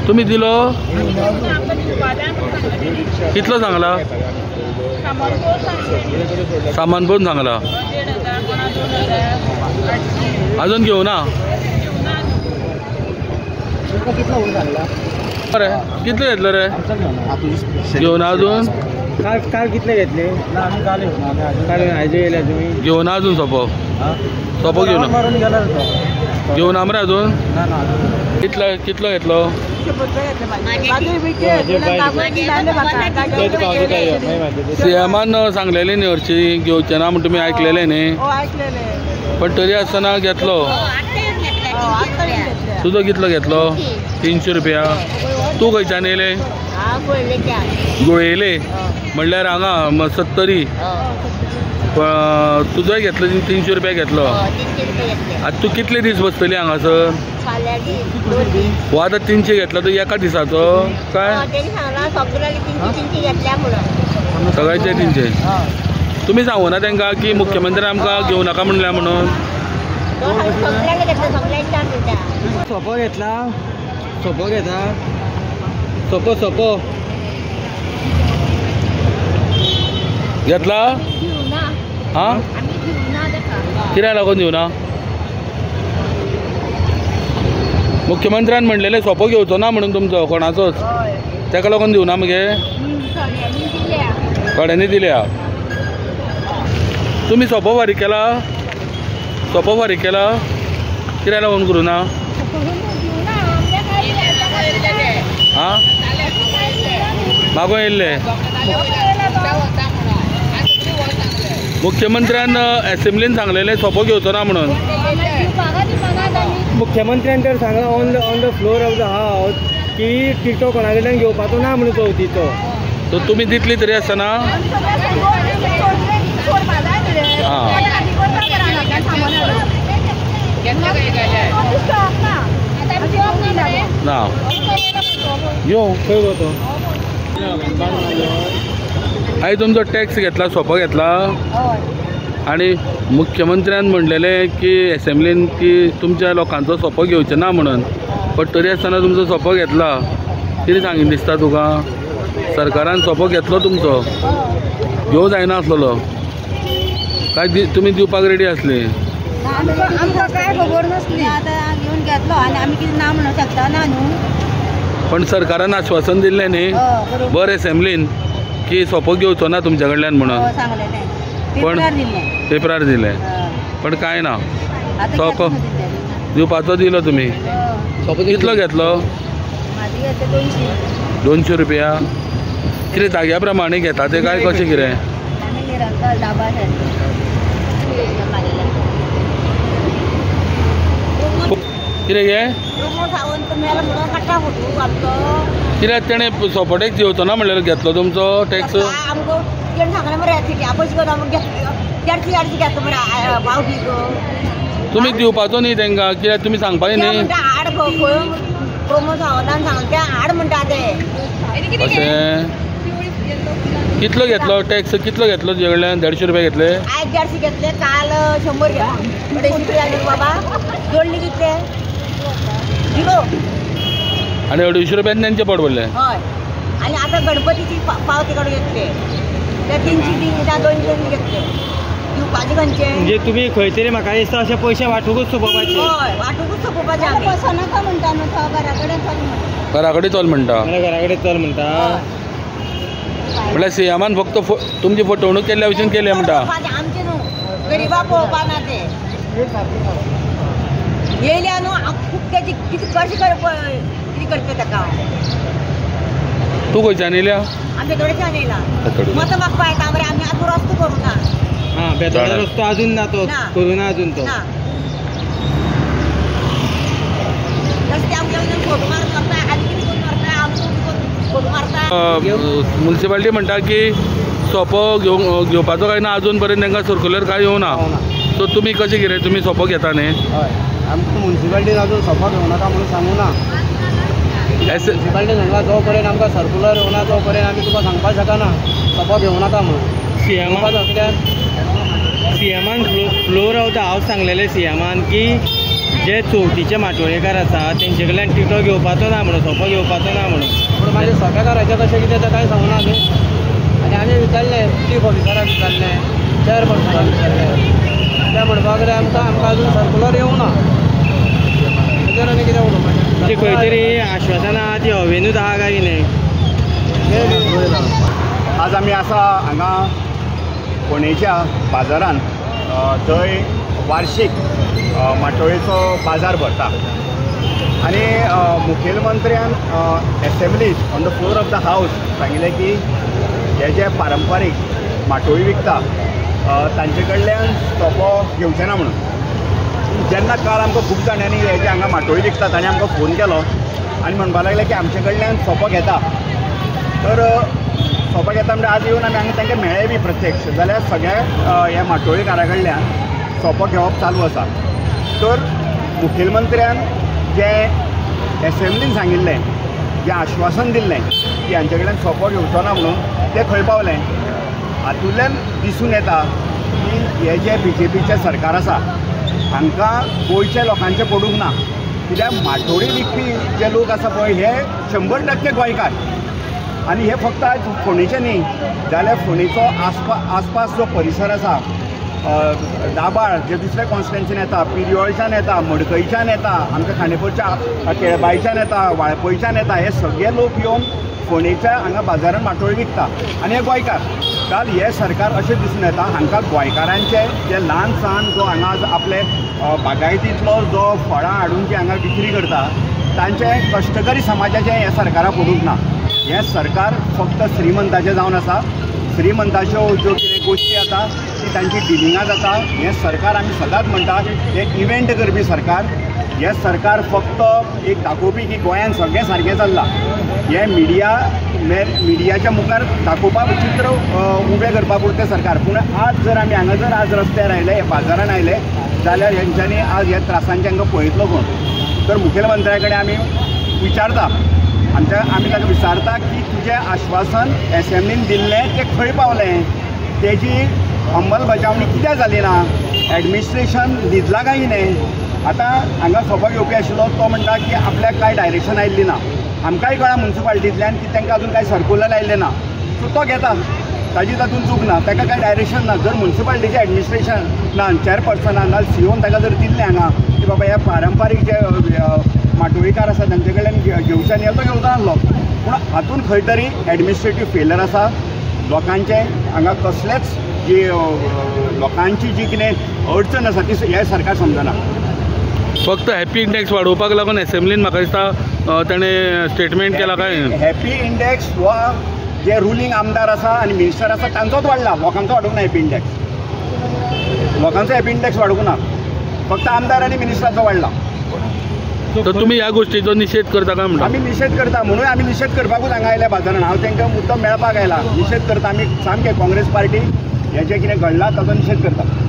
तुम्ही दिलो कितलो सांगला सामान पण सांगला अजून घेऊ ना अरे कितले घेतलं रे घेऊन अजून काल कितले घेतले घेऊन अजून सोपो सोपो घेऊन घेऊन आमरे अजून कितलो घेतलो सीएमान सांगलेले न्ही हरशी घेवचे ना म्हणून तुम्ही ऐकलेले न्ही पण तरी आसतना घेतलो तुजो कितलो घेतलो 300 रुपया तू खंयच्यान येयले गोळेले म्हणल्यार हांगा 70 तुजोय घेतलो 300 रुपया घेतलो आतां तू कितले दीस बसतली हांगासर हो आतां 300 घेतला तो एका दिसाचो काय सगळ्याचे 300 तुम्ही सांगू ना तांकां की मुख्यमंत्री आमकां घेवं नाका म्हणल्या म्हणून सोपो घेतला सोपो घेता सोपो सोपो घेतला हां कित्याक लागून दिवना मुख्यमंत्र्यान म्हणलेले सोपो घेवचो ना म्हणून तुमचो कोणाचोच ताका लागून दिवना मगे थोड्यांनी दिल्या तुम्ही सोपो फारीक केला सोपो फारीक केला कित्याक लागून करूं ना हां मागो येयल्ले मुख्यमंत्र्यान असेंब्लीन सांगलेले सोपो घेवचो ना म्हणून मुख्यमंत्र्यान तर सांगला on the floor of the house की टिकटो कोणा कडल्यान घेवपाचो ना म्हणून चवथीचो तो तुम्ही दितली तरी आसतना ना यो खंय गो तो हांवें तुमचो टॅक्स घेतला सोपो घेतला आणि मुख्यमंत्र्यान म्हणलेले की असेंब्लीन की तुमच्या लोकांचो सोपो घेवचे ना म्हणून पण तरी आसतना तुमचो सोपो घेतला कितें सांगीन दिसता तुका सरकारान सोपो घेतलो तुमचो घेवं जायना आसलेलो काय तुमी दिवपाक रेडी आसली आमकां काय खबर नासली आतां घेवन घेतलो आनी आमी कितें ना म्हणूं शकता ना न्हू पण सरकारान आश्वासन दिल्लें न्ही बरें असेंब्लीन की सोपो घेवचो ना तुमच्या कडल्यान म्हणून पण पेपरार दिलें पण काय ना सोपो दिवपाचो दिलो तुमी सोपो कितलो घेतलो 200 रुपया कितें जाग्या प्रमाणे घेता ते काय कशें कितें कितें गे कित्याक तेणें सोपो टॅक्स घेवचो ना म्हणल्यार घेतलो तुमचो टॅक्स तुमी दिवपाचो न्ही तांकां कित्याक तुमी सांगपाचें न्ही अशें कितलो घेतलो टॅक्स कितलो घेतलो तुजे कडल्यान 150 रुपया घेतले आज 150 घेतले काल 100 घेतले 150 रुपया बाबा जोडली कितले दिलो आणि 150 रुपयान तेंचे पोट भरले हय आणि आता गणपतीची पावती काढून घेतले त्या 300 घेतले दिवपाचे खंयचे म्हणजे तुम्ही खंय तरी म्हाका दिसता अशे पयशे वांटूकच सोपोवपाचे हय वांटूकच सोपोवपाचे आमी कसो नाका म्हणटा न्हू तो घरा कडेन चल म्हणटा घरा कडेन चल म्हणटा म्हणल्यार सीएमान फक्त तुमची फटवणूक केल्ल्या भशेन केले म्हणटा आमचे न्हू गरिबा पळोवपा ना ते येयल्या न्हू खूब तेजी कितें कशें कितें करता ताका तू खंयच्यान येयल्या आमच्या थोडेच्यान येयला मत म्हाका पायता मरे आमी आतां रस्तो करूं ना हां बेतोडा रस्तो अजून ना तो करूं ना अजून तो रस्ते आमच्या फोटो मारता आनी कितें करून मारता आमकां फोटो मारता म्युन्सिपालिटी म्हणटा की सोपो घेवपाचो काय ना अजून पर्यंत तांकां सर्क्युलर काय येवना सो तुमी कशें कितें तुमी सोपो घेता न्ही हय आमकां म्युन्सिपाल्टीन अजून सोपो घेवं नाका म्हणून सांगूं ना म्युन्सिपाल्टीन सांगला जो पर्यंत आमकां सर्क्युलर येवना तो पर्यंत आमी तुका सांगपाक शकना सोपो घेवं नाका म्हणून सीएमान फ्लोर ऑफ द हावस सांगलेले सीएमान की जे चवथीचे माटोळेकार आसा तेंचे कडल्यान टिटो घेवपाचो ना म्हणून सोपो घेवपाचो ना म्हणून पूण मागीर सोपेकाराचें तशें कितें तें कांय सांगूना न्ही आनी आमी विचारलें चीफ ऑफिसराक विचारलें चेअरपर्सनाक विचारलें ते म्हणपाक लागले आमकां अजून सर्क्युलर येवना तेजेर आनी कितें उलोवपाचें ती खंय तरी आश्वासनां आहा ती हवेनूच आहा काय कितें आज आमी आसा हांगा फोंडेच्या बाजारांत थंय वार्षिक माटोळेचो बाजार भरता आनी मुखेलमंत्र्यान एसेंब्लीत on the floor of the house सांगिल्लें की हे जे पारंपारीक माटोळी विकता तांचे कडल्यान सोपो घेवचें ना म्हणून जेन्ना काल आमकां खूब जाणांनी हे जे हांगा माटोळी विकता तांणी आमकां फोन केलो आनी म्हणपाक लागले की आमचे कडल्यान सोपो घेता तर सोपो घेता म्हणजे आज येवन आमी हांगा तांकां मेळ्ळे बी प्रत्यक्ष जाल्यार सगळ्या ह्या माटोळीकारा कडल्यान सोपो घेवप चालू आसा तर मुखेलमंत्र्यान जे एसेंब्लीन सांगिल्लें जें आश्वासन दिल्लें की हांचे कडल्यान सोपो घेवचो ना म्हणून तें खंय पावलें हातूंतल्यान दिसून येता की हे जे BJPचें सरकार आसा हांकां गोंयच्या लोकांचें पडूंक ना कित्याक माटोळी विकपी जे लोक आसा पळय हे 100% गोंयकार आनी हे फक्त आज फोंडेचे न्ही जाल्यार फोंडेचो आसपास जो परिसर आसा दाबाळ जे दुसऱ्या कॉन्स्टिट्युएन्सीन येता पिर्योळच्यान येता मडकयच्यान येता आमच्या खांडेपूरच्या केळबायच्यान येता वाळपयच्यान येता हे सगळे लोक येवन फोंडेच्या हांगा बाजारांत माटोळी विकता आनी हे गोंयकार काल हे सरकार अशें दिसून येता हांकां गोंयकारांचे जे ल्हान सहान जो हांगा आपले बागायतींतलो जो फळां हाडून जी हांगा विक्री करता तांचे कश्टकरी समाजाचें हे सरकाराक पडूंक ना हे सरकार फक्त श्रीमंताचें जावन आसा श्रीमंताच्यो ज्यो कितें गोश्टी जाता ती तांची डिलिंगां जाता हें सरकार आमी सदांच म्हणटा हें इव्हेंट करपी सरकार हें सरकार फक्त एक दाखोवपी की गोंयांत सगळें सारकें चल्लां हें मिडियाच्या मुखार दाखोवपाक चित्र उबें करपा पुरतें सरकार पूण आज जर आमी हांगा जर आज रस्त्यार आयले ह्या बाजारान आयले जाल्यार हेंच्यांनी आज ह्या त्रासांचे हांकां पळयतलो कोण तर मुखेलमंत्र्या कडेन आमी विचारता आमी ताका विचारता की तुजें आश्वासन एसेंब्लीन दिल्लें तें खंय पावलें तेजी अंमलबजावणी कित्याक जाली ना एडमिनिस्ट्रेशन न्हिदलां काय न्ही आतां हांगा सोपो घेवपी आशिल्लो तो म्हणटा की आपल्याक कांय डायरेक्शन आयिल्ली ना आमकांय कळ्ळां म्युन्सिपाल्टींतल्यान की तांकां अजून कांय सर्क्युलर आयिल्लें ना सो तो घेता ताजी तातूंत चूक ना ताका कांय डायरेक्शन ना जर म्युन्सिपाल्टीचें एडमिनिस्ट्रेशनान चेअरपर्सनान नाल्यार सीओन ताका जर दिल्लें हांगा की बाबा ह्या पारंपारीक जे माटोळीकार आसा तांचे कडल्यान घेवचें न्ही तो घेवचो नासलो पूण हातूंत खंय तरी एडमिनिस्ट्रेटीव फेलियर आसा लोकांचे हांगा कसलेच जी लोकांची जी कितें अडचण आसा ती हे सरकार समजना फक्त हॅपी इंडेक्स वाडोवपाक लागून एसेंब्लीन म्हाका दिसता ताणें स्टेटमेंट केला काय हॅपी इंडेक्स वा जे रुलींग आमदार आसा आनी मिनिस्टर आसा तांचोच वाडला लोकांचो वाडूंक ना हॅपी इंडेक्स लोकांचो हॅपी इंडेक्स वाडूंक ना फक्त आमदार आनी मिनिस्टराचो वाडला तर तुमी ह्या गोष्टीचो निशेध करता काय म्हणटा आमी निशेध करता म्हणून आमी निशेध करपाकूच हांगा आयल्या बाजारान हांव तांकां मुद्दम मेळपाक आयला निशेध करता आमी सामकें काँग्रेस पार्टी हें जें कितें घडलां ताचो निशेध करता